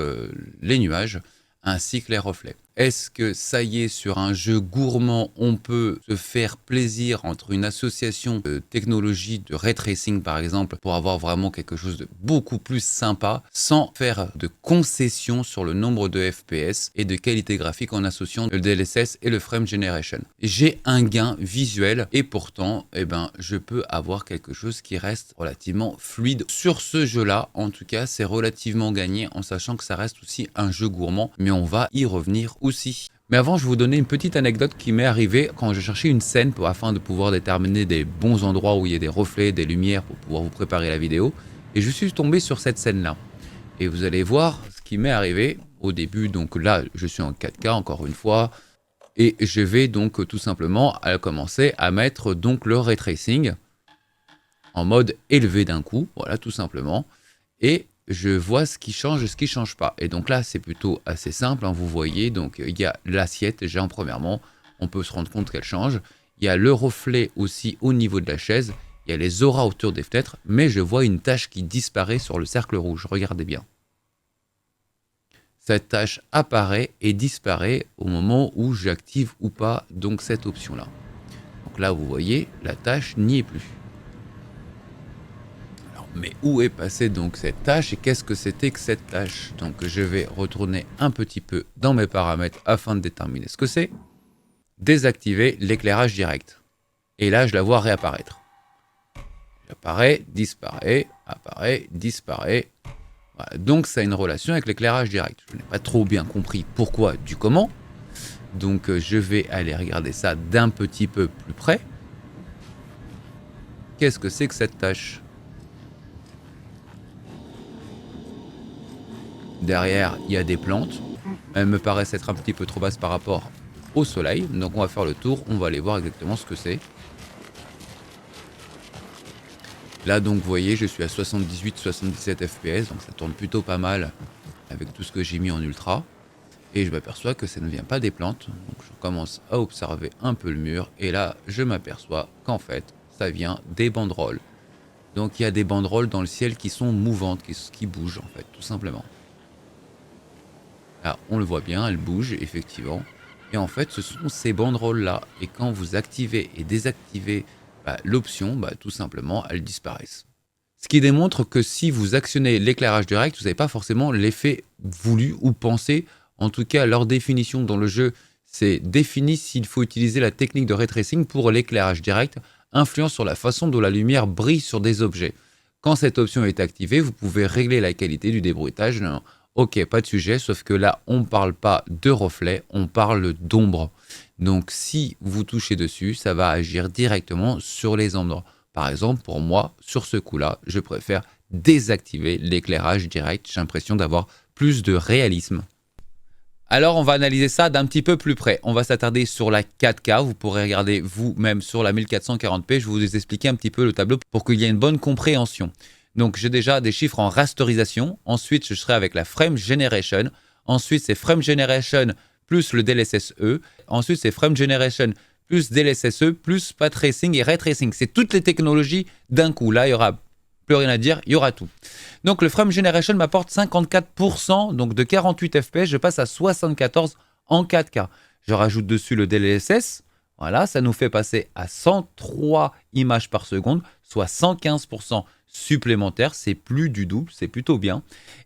les nuages ainsi que les reflets. Est-ce que ça y est, sur un jeu gourmand, on peut se faire plaisir entre une association de technologie de ray tracing par exemple pour avoir vraiment quelque chose de beaucoup plus sympa sans faire de concessions sur le nombre de FPS et de qualité graphique en associant le DLSS et le frame generation. J'ai un gain visuel et pourtant je peux avoir quelque chose qui reste relativement fluide. Sur ce jeu-là, en tout cas, c'est relativement gagné en sachant que ça reste aussi un jeu gourmand, mais on va y revenir aussi. aussi. Mais avant, je vais vous donner une petite anecdote qui m'est arrivée quand je cherchais une scène afin de pouvoir déterminer des bons endroits où il y a des reflets, des lumières pour pouvoir vous préparer la vidéo. Et je suis tombé sur cette scène-là. Et vous allez voir ce qui m'est arrivé au début. Donc là, je suis en 4K encore une fois. Et je vais donc tout simplement commencer à mettre donc le ray tracing en mode élevé d'un coup. Voilà, tout simplement. Et je vois ce qui change et ce qui ne change pas. Et donc là, c'est plutôt assez simple. Hein, vous voyez, donc il y a l'assiette déjà en premièrement. On peut se rendre compte qu'elle change. Il y a le reflet aussi au niveau de la chaise. Il y a les auras autour des fenêtres. Mais je vois une tache qui disparaît sur le cercle rouge. Regardez bien. Cette tâche apparaît et disparaît au moment où j'active ou pas donc cette option-là. Donc là, vous voyez, la tâche n'y est plus. Alors, mais où est passée donc cette tâche et qu'est-ce que c'était que cette tâche? Donc je vais retourner un petit peu dans mes paramètres afin de déterminer ce que c'est. Désactiver l'éclairage direct. Et là, je la vois réapparaître. Apparaît, disparaît, apparaît, disparaît. Voilà, donc ça a une relation avec l'éclairage direct. Je n'ai pas trop bien compris pourquoi du comment. Donc je vais aller regarder ça d'un petit peu plus près. Qu'est-ce que c'est que cette tâche? Derrière, il y a des plantes. Elles me paraissent être un petit peu trop basses par rapport au soleil. Donc on va faire le tour, on va aller voir exactement ce que c'est. Là donc vous voyez je suis à 78-77 fps donc ça tourne plutôt pas mal avec tout ce que j'ai mis en ultra et je m'aperçois que ça ne vient pas des plantes donc je commence à observer un peu le mur et là je m'aperçois qu'en fait ça vient des banderoles. Donc il y a des banderoles dans le ciel qui sont mouvantes, qui bougent en fait tout simplement. Là on le voit bien, elles bougent effectivement et en fait ce sont ces banderoles là et quand vous activez et désactivez l'option, tout simplement, elles disparaissent. Ce qui démontre que si vous actionnez l'éclairage direct, vous n'avez pas forcément l'effet voulu ou pensé. En tout cas, leur définition dans le jeu, c'est défini s'il faut utiliser la technique de ray tracing pour l'éclairage direct, influence sur la façon dont la lumière brille sur des objets. Quand cette option est activée, vous pouvez régler la qualité du débruitage. Ok, pas de sujet, sauf que là, on ne parle pas de reflet, on parle d'ombre. Donc, si vous touchez dessus, ça va agir directement sur les ombres. Par exemple, pour moi, sur ce coup-là, je préfère désactiver l'éclairage direct. J'ai l'impression d'avoir plus de réalisme. Alors, on va analyser ça d'un petit peu plus près. On va s'attarder sur la 4K. Vous pourrez regarder vous-même sur la 1440p. Je vais vous expliquer un petit peu le tableau pour qu'il y ait une bonne compréhension. Donc, j'ai déjà des chiffres en rasterisation. Ensuite, je serai avec la Frame Generation. Ensuite, c'est Frame Generation plus le DLSS E. Ensuite, c'est Frame Generation plus DLSS E plus Path Tracing et Ray Tracing. C'est toutes les technologies d'un coup. Là, il n'y aura plus rien à dire, il y aura tout. Donc, le Frame Generation m'apporte 54%. Donc, de 48 fps, je passe à 74 en 4K. Je rajoute dessus le DLSS. Voilà, ça nous fait passer à 103 images par seconde, soit 115% supplémentaire. C'est plus du double, c'est plutôt bien.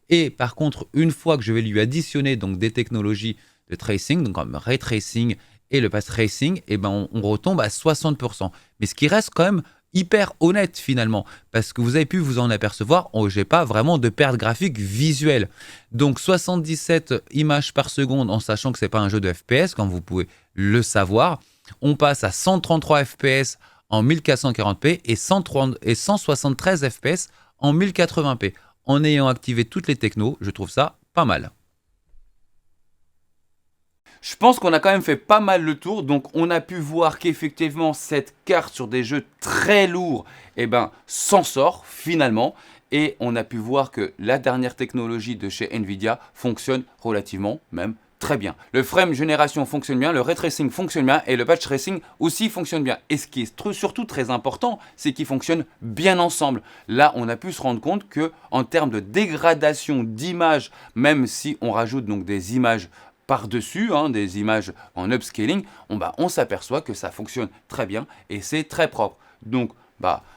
Et par contre, une fois que je vais lui additionner donc des technologies de tracing, donc comme Ray Tracing et le Path Tracing, on retombe à 60%. Mais ce qui reste quand même hyper honnête finalement, parce que vous avez pu vous en apercevoir, j'ai pas vraiment de perte graphique visuelle. Donc 77 images par seconde en sachant que c'est pas un jeu de FPS, comme vous pouvez le savoir. On passe à 133 fps en 1440p et 173 fps en 1080p. En ayant activé toutes les technos, je trouve ça pas mal. Je pense qu'on a quand même fait pas mal le tour, donc on a pu voir qu'effectivement cette carte sur des jeux très lourds s'en sort finalement. Et on a pu voir que la dernière technologie de chez Nvidia fonctionne relativement même très bien. Le frame génération fonctionne bien, le ray tracing fonctionne bien et le patch tracing aussi fonctionne bien. Et ce qui est surtout très important, c'est qu'ils fonctionnent bien ensemble. Là, on a pu se rendre compte que en termes de dégradation d'image, même si on rajoute donc des images par-dessus, des images en upscaling, on s'aperçoit que ça fonctionne très bien et c'est très propre. Donc,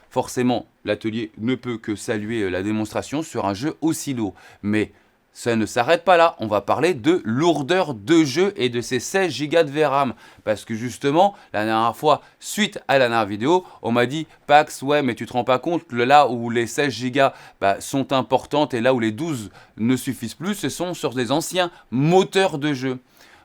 forcément, l'atelier ne peut que saluer la démonstration sur un jeu aussi lourd. Mais ça ne s'arrête pas là, on va parler de lourdeur de jeu et de ces 16 Go de VRAM. Parce que justement, la dernière fois, suite à la dernière vidéo, on m'a dit « Pax, ouais, mais tu te rends pas compte, là où les 16 Go sont importantes et là où les 12 ne suffisent plus, ce sont sur des anciens moteurs de jeu. »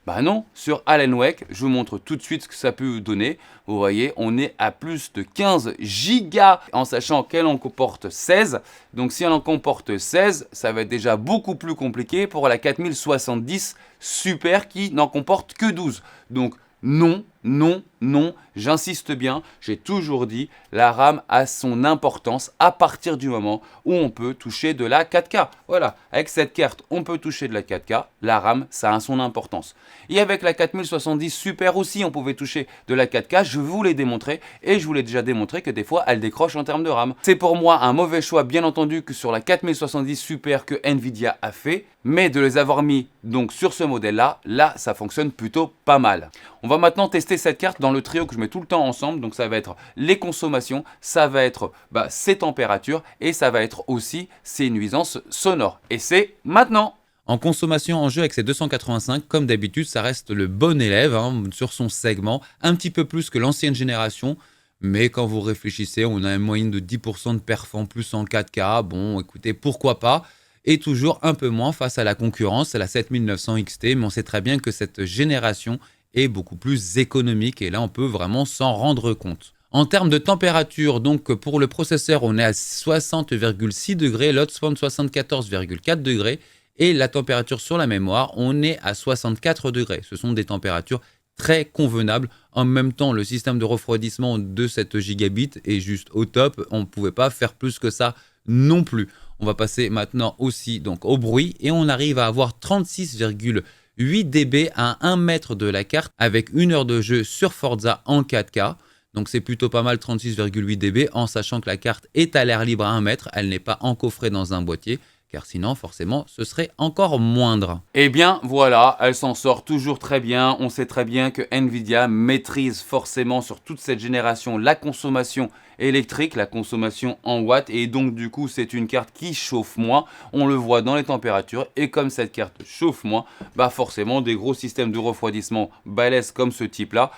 Bah non, sur Alan Wake, je vous montre tout de suite ce que ça peut vous donner. Vous voyez, on est à plus de 15 gigas en sachant qu'elle en comporte 16. Donc si elle en comporte 16, ça va être déjà beaucoup plus compliqué pour la 4070 Super qui n'en comporte que 12. Donc non, non, non, j'insiste bien, j'ai toujours dit, la RAM a son importance à partir du moment où on peut toucher de la 4K. Voilà, avec cette carte, on peut toucher de la 4K, la RAM, ça a son importance. Et avec la 4070 Super aussi, on pouvait toucher de la 4K, je vous l'ai démontré, et je vous l'ai déjà démontré que des fois, elle décroche en termes de RAM. C'est pour moi un mauvais choix, bien entendu, que sur la 4070 Super que Nvidia a fait, mais de les avoir mis donc sur ce modèle-là, là, ça fonctionne plutôt pas mal. On va maintenant tester cette carte dans le trio que je mets tout le temps ensemble. Donc ça va être les consommations, ça va être ses températures et ça va être aussi ses nuisances sonores. Et c'est maintenant. En consommation en jeu avec ces 285, comme d'habitude, ça reste le bon élève sur son segment, un petit peu plus que l'ancienne génération. Mais quand vous réfléchissez, on a une moyenne de 10% de perf en plus en 4K. Bon, écoutez, pourquoi pas? Et toujours un peu moins face à la concurrence, à la 7900 XT, mais on sait très bien que cette génération est beaucoup plus économique et là on peut vraiment s'en rendre compte. En termes de température, donc pour le processeur, on est à 60,6 degrés, l'Hotspot 74,4 degrés et la température sur la mémoire, on est à 64 degrés. Ce sont des températures très convenables. En même temps, le système de refroidissement de cette gigabit est juste au top. On ne pouvait pas faire plus que ça non plus. On va passer maintenant aussi donc au bruit et on arrive à avoir 36,8 dB à 1 mètre de la carte avec 1 heure de jeu sur Forza en 4K. Donc c'est plutôt pas mal 36,8 dB en sachant que la carte est à l'air libre à 1 mètre. Elle n'est pas encoffrée dans un boîtier car sinon forcément ce serait encore moindre. Et bien voilà, elle s'en sort toujours très bien. On sait très bien que Nvidia maîtrise forcément sur toute cette génération la consommation électrique, la consommation en watts et donc du coup c'est une carte qui chauffe moins, on le voit dans les températures et comme cette carte chauffe moins, forcément des gros systèmes de refroidissement balèzes comme ce type là,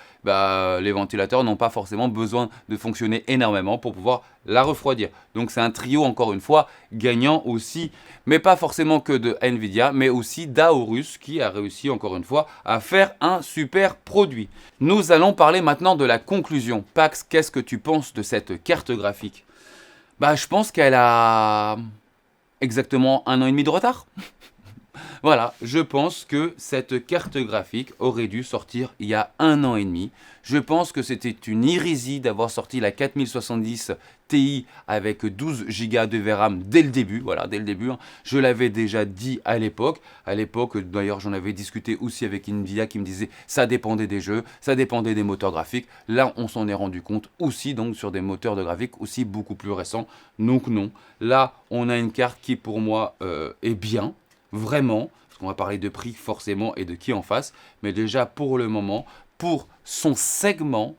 les ventilateurs n'ont pas forcément besoin de fonctionner énormément pour pouvoir la refroidir. Donc c'est un trio encore une fois gagnant aussi, mais pas forcément que de Nvidia, mais aussi d'Aorus qui a réussi encore une fois à faire un super produit. Nous allons parler maintenant de la conclusion. Pax, qu'est-ce que tu penses de cette carte graphique? Je pense qu'elle a exactement 1 an et demi de retard. Voilà, je pense que cette carte graphique aurait dû sortir il y a 1 an et demi. Je pense que c'était une hérésie d'avoir sorti la 4070 Ti avec 12 Go de VRAM dès le début. Voilà, dès le début. Je l'avais déjà dit à l'époque. À l'époque, d'ailleurs, j'en avais discuté aussi avec Nvidia qui me disait ça dépendait des jeux, ça dépendait des moteurs graphiques. Là, on s'en est rendu compte aussi, donc sur des moteurs de graphique aussi beaucoup plus récents. Donc non, là, on a une carte qui pour moi est bien. Vraiment, parce qu'on va parler de prix forcément et de qui en face, mais déjà pour le moment, pour son segment,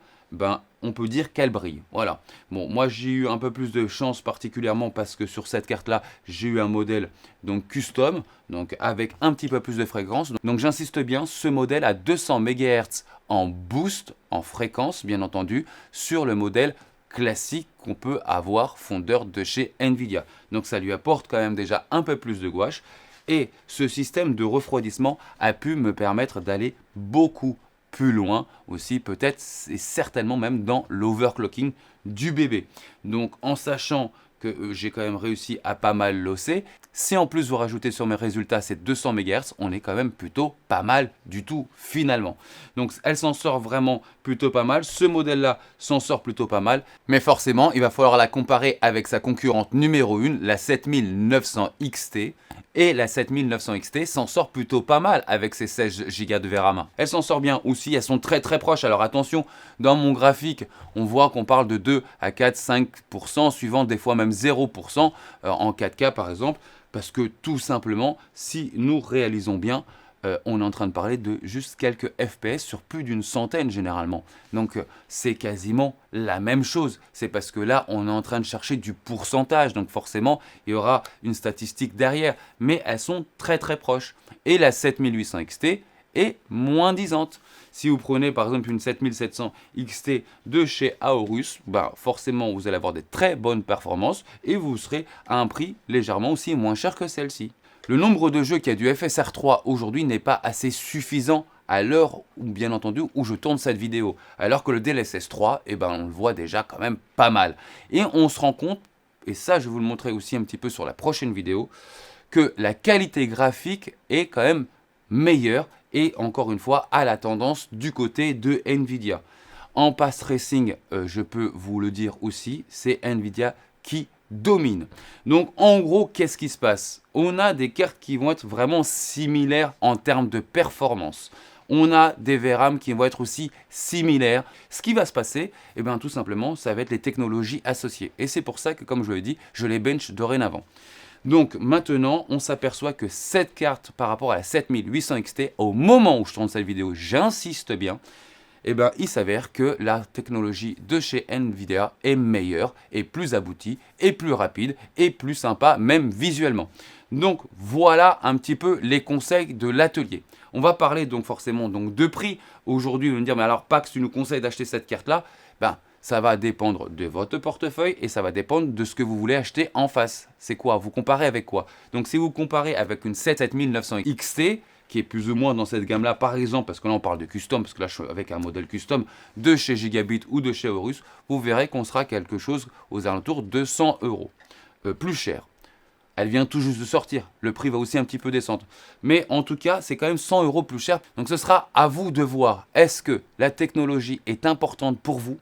on peut dire qu'elle brille. Voilà. Bon, moi j'ai eu un peu plus de chance particulièrement parce que sur cette carte-là, j'ai eu un modèle donc custom, donc avec un petit peu plus de fréquence. Donc j'insiste bien, ce modèle a 200 MHz en boost, en fréquence bien entendu, sur le modèle classique qu'on peut avoir fondeur de chez Nvidia. Donc ça lui apporte quand même déjà un peu plus de gouache. Et ce système de refroidissement a pu me permettre d'aller beaucoup plus loin aussi, peut-être et certainement même dans l'overclocking du bébé. Donc en sachant que j'ai quand même réussi à pas mal losser, si en plus vous rajoutez sur mes résultats ces 200 MHz, on est quand même plutôt pas mal du tout finalement. Donc elle s'en sort vraiment plutôt pas mal, ce modèle-là s'en sort plutôt pas mal, mais forcément il va falloir la comparer avec sa concurrente numéro 1, la 7900 XT, et la 7900 XT s'en sort plutôt pas mal avec ses 16 Go de VRAM. Elle s'en sort bien aussi, elles sont très très proches. Alors attention, dans mon graphique, on voit qu'on parle de 2 à 4, 5%, suivant des fois même 0% en 4K par exemple, parce que tout simplement, si nous réalisons bien, on est en train de parler de juste quelques FPS sur plus d'une centaine généralement. Donc c'est quasiment la même chose. C'est parce que là, on est en train de chercher du pourcentage. Donc forcément, il y aura une statistique derrière. Mais elles sont très très proches. Et la 7800 XT est moins disante. Si vous prenez par exemple une 7700 XT de chez Aorus, forcément vous allez avoir des très bonnes performances et vous serez à un prix légèrement aussi moins cher que celle-ci. Le nombre de jeux qui a du FSR3 aujourd'hui n'est pas assez suffisant à l'heure où, bien entendu, où je tourne cette vidéo. Alors que le DLSS 3, eh ben, on le voit déjà quand même pas mal. Et on se rend compte, et ça je vais vous le montrer aussi un petit peu sur la prochaine vidéo, que la qualité graphique est quand même meilleure et encore une fois à la tendance du côté de Nvidia. En path tracing, je peux vous le dire aussi, c'est Nvidia qui domine. Donc en gros, qu'est-ce qui se passe? On a des cartes qui vont être vraiment similaires en termes de performance. On a des VRAM qui vont être aussi similaires. Ce qui va se passer, eh bien, tout simplement, ça va être les technologies associées. Et c'est pour ça que, comme je l'ai dit, je les bench dorénavant. Donc maintenant, on s'aperçoit que cette carte par rapport à la 7800 XT, au moment où je tourne cette vidéo, j'insiste bien, eh ben, il s'avère que la technologie de chez Nvidia est meilleure, et plus aboutie, et plus rapide, et plus sympa, même visuellement. Donc voilà un petit peu les conseils de l'atelier. On va parler donc forcément de prix. Aujourd'hui, vous me dire, mais alors Pax, tu nous conseilles d'acheter cette carte-là? Ben, ça va dépendre de votre portefeuille et ça va dépendre de ce que vous voulez acheter en face. C'est quoi? Vous comparez avec quoi? Donc si vous comparez avec une 7900 XT, qui est plus ou moins dans cette gamme-là, par exemple, parce que là on parle de custom, parce que là je suis avec un modèle custom de chez Gigabit ou de chez Aorus, vous verrez qu'on sera quelque chose aux alentours de 100 euros. Plus cher. Elle vient tout juste de sortir, le prix va aussi un petit peu descendre. Mais en tout cas, c'est quand même 100 euros plus cher. Donc ce sera à vous de voir, est-ce que la technologie est importante pour vous?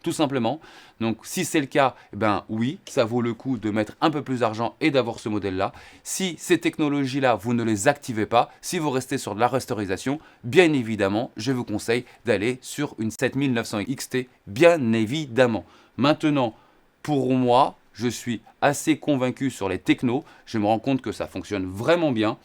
Tout simplement. Donc si c'est le cas, ben oui, ça vaut le coup de mettre un peu plus d'argent et d'avoir ce modèle-là. Si ces technologies-là, vous ne les activez pas, si vous restez sur de la resterisation, bien évidemment, je vous conseille d'aller sur une 7900 XT, bien évidemment. Maintenant, pour moi, je suis assez convaincu sur les technos. Je me rends compte que ça fonctionne vraiment bien.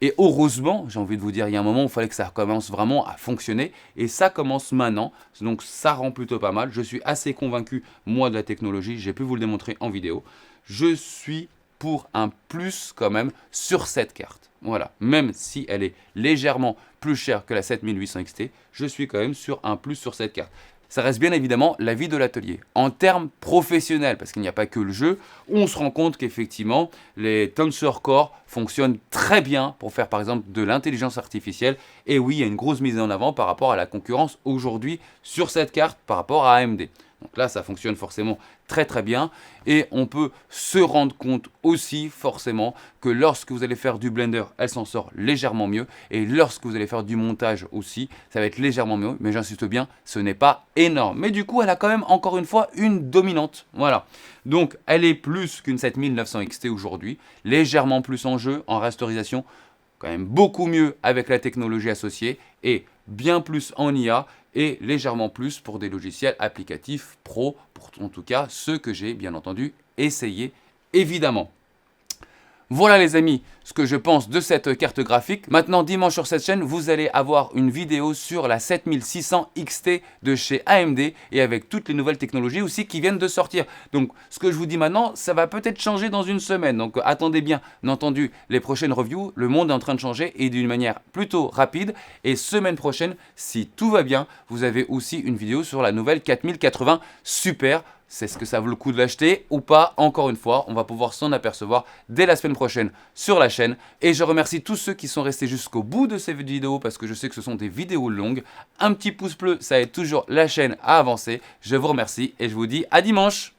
Et heureusement, j'ai envie de vous dire, il y a un moment où il fallait que ça commence vraiment à fonctionner. Et ça commence maintenant. Donc ça rend plutôt pas mal. Je suis assez convaincu, moi, de la technologie. J'ai pu vous le démontrer en vidéo. Je suis pour un plus quand même sur cette carte. Voilà. Même si elle est légèrement plus chère que la 7800 XT, je suis quand même sur un plus sur cette carte. Ça reste bien évidemment l'avis de l'atelier. En termes professionnels, parce qu'il n'y a pas que le jeu, on se rend compte qu'effectivement, les Tensor Core fonctionnent très bien pour faire par exemple de l'intelligence artificielle. Et oui, il y a une grosse mise en avant par rapport à la concurrence aujourd'hui sur cette carte par rapport à AMD. Donc là, ça fonctionne forcément très très bien. Et on peut se rendre compte aussi forcément que lorsque vous allez faire du Blender, elle s'en sort légèrement mieux. Et lorsque vous allez faire du montage aussi, ça va être légèrement mieux. Mais j'insiste bien, ce n'est pas énorme. Mais du coup, elle a quand même encore une fois une dominante. Voilà. Donc, elle est plus qu'une 7900 XT aujourd'hui. Légèrement plus en jeu, en rasterisation. Quand même beaucoup mieux avec la technologie associée. Et bien plus en IA. Et légèrement plus pour des logiciels applicatifs pro, pour en tout cas ceux que j'ai bien entendu essayé évidemment. Voilà les amis, ce que je pense de cette carte graphique. Maintenant, dimanche sur cette chaîne, vous allez avoir une vidéo sur la 7600 XT de chez AMD et avec toutes les nouvelles technologies aussi qui viennent de sortir. Donc, ce que je vous dis maintenant, ça va peut-être changer dans une semaine. Donc, attendez bien entendu les prochaines reviews. Le monde est en train de changer et d'une manière plutôt rapide. Et semaine prochaine, si tout va bien, vous avez aussi une vidéo sur la nouvelle 4080 Super. C'est ce que ça vaut le coup de l'acheter ou pas? Encore une fois, on va pouvoir s'en apercevoir dès la semaine prochaine sur la chaîne. Et je remercie tous ceux qui sont restés jusqu'au bout de ces vidéos parce que je sais que ce sont des vidéos longues. Un petit pouce bleu, ça aide toujours la chaîne à avancer. Je vous remercie et je vous dis à dimanche.